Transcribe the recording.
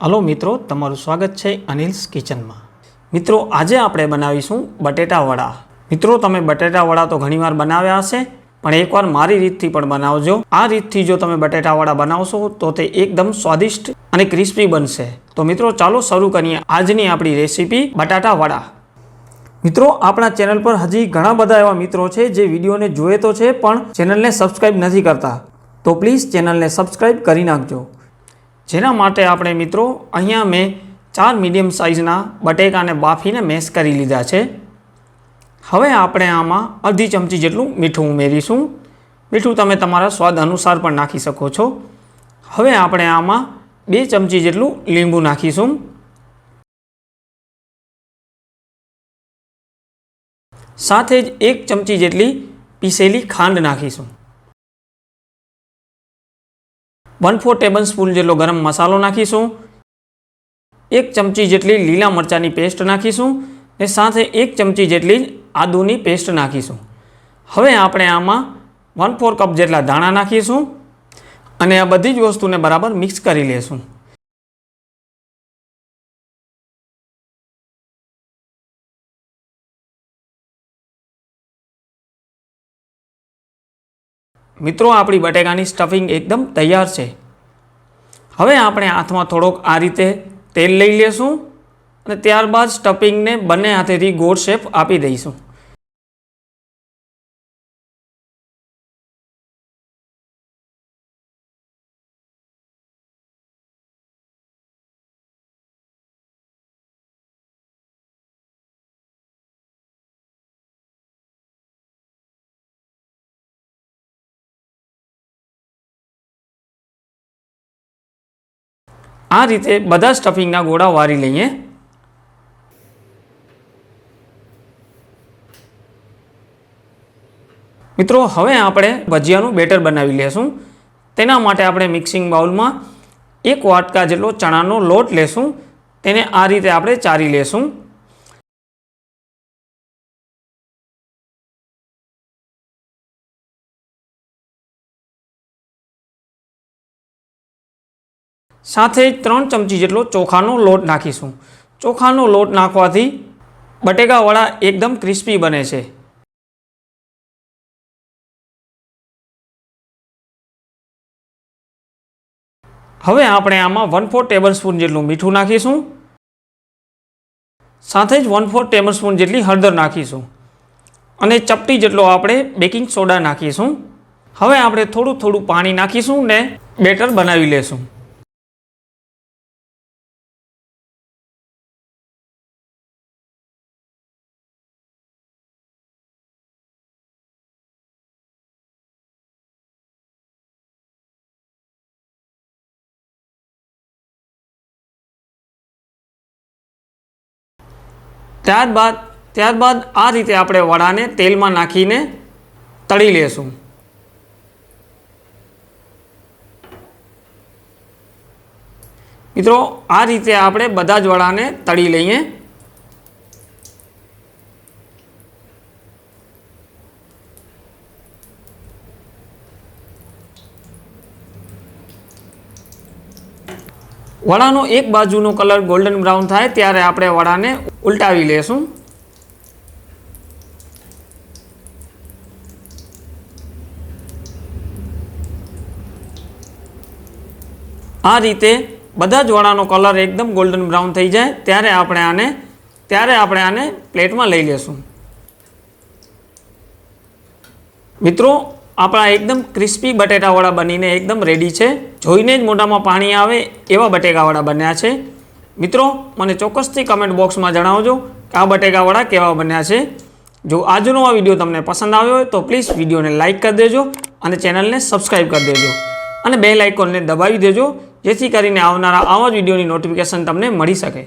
Hello मित्रों, तमारुं स्वागत है अनिल्स किचन में। मित्रों, आज आपणे बनावीशुं बटेटा वड़ा। मित्रों, तमे बटेटा वड़ा तो घणीवार बनाव्या हशे, पण एकवार मारी रीतथी पण बनावजो। आ रीतथी जो तमे बटेटा वड़ा बनावशो तो ते एकदम स्वादिष्ट अने क्रिस्पी बनशे। तो मित्रों, चालो शरू करीए आजनी आपणी रेसिपी बटाटा वड़ा। मित्रों, आपणा चेनल पर हजी घणा बधा एवा मित्रों छे जे विडियोने जोए तो छे पण चेनलने सब्सक्राइब नथी करता, तो प्लीज चेनलने सब्सक्राइब करी नाखजो। जेना माटे आपणे मित्रों अहींया मैं 4 मीडियम साइजना बटेकाने बाफीने मेश करी लीधा छे। हवे आपणे आमां अर्धी चमची जेटलुं मीठुं उमेरीशुं। मीठुं तमे तमारा स्वाद अनुसार पण नाखी शको छो। हवे आपणे आमां 2 चमची जेटलुं લીંબુ नाखीशुं। साथे ज 1 चमची जेटली पीसेली खांड नाखीशुं। 1/4 टेबलस्पून जेटलो गरम मसालो नाखीशुं। 1 चमची जेटली लीला मरचानी पेस्ट नाखीशुं ने साथे 1 चमची जेटली आदुनी पेस्ट नाखीशुं। हवे आपणे आमां 1/4 कप जेटला दाणा नाखीशुं अने आ बधी ज वस्तुने बराबर मिक्स करी लेशुं। मित्रों, आपणी बटेकानी स्टफिंग एकदम तैयार है। हवे आपणे हाथमां थोड़ोक आ रीते तेल लई लेशुं अने त्यारबाद स्टफिंग ने बने हाथेथी गोल शेप आपी दईशुं। आ रीते बधा स्टफिंगना गोळा वारी लईए। मित्रों, हवे आपणे भजियानुं बेटर बनावी लेशुं। तेना माटे आपणे मिक्सिंग बाउल में 1 वाटका जेटलो चणानो लोट लेशुं। तेने आ रीते आपणे चारी लेशुं। साथे 3 चमची जेटलो चोखानो लोट नाखीशुं। चोखानो लोट नाखवाथी बटेका वड़ा एकदम क्रिस्पी बने छे। हवे आपणे आमां 1/4 टेबलस्पून जेटलुं मीठुं नाखीशुं। साथे ज 1/4 टेबलस्पून जेटली हळदर नाखीशुं अने चपटी जेटलो आपणे बेकिंग सोडा नाखीशुं। हवे आपणे थोड़ुं थोड़ुं पाणी नाखीशुं ने बेटर बनावी लेशुं। ત્યારબાદ આ રીતે આપણે વડાને તેલમાં નાખીને તળી લેશું। મિત્રો, આ રીતે આપણે બધા જ વડાને તળી લઈએ। वड़ानो एक बाजुनो कलर गोल्डन ब्राउन थाय त्यारे आपणे वड़ाने उल्टावी लेशुं। आ रीते बधा ज वड़ानो कलर एकदम गोल्डन ब्राउन थई जाय त्यारे आपणे आने प्लेट में लई लेशुं। मित्रों, आपणा एकदम क्रिस्पी बटेटा वड़ा बनीने एकदम रेडी है। जोईने ज मोढामां पाणी आवे एवा बटेका वड़ा बन्या छे। मित्रों, मने चोक्कसथी कमेंट बॉक्स में जणावजो कि आ बटेका वड़ा केवा बन्या छे। जो आजनो आ विडियो तमने पसंद आव्यो होय तो प्लीज विडियो ने लाइक कर देजो अने चेनल ने सब्सक्राइब कर देजो अने बेल आइकन ने दबावी देजो, जेथी करीने आवनारा आवा ज विडियोनी नोटिफिकेशन तमने मळी शके।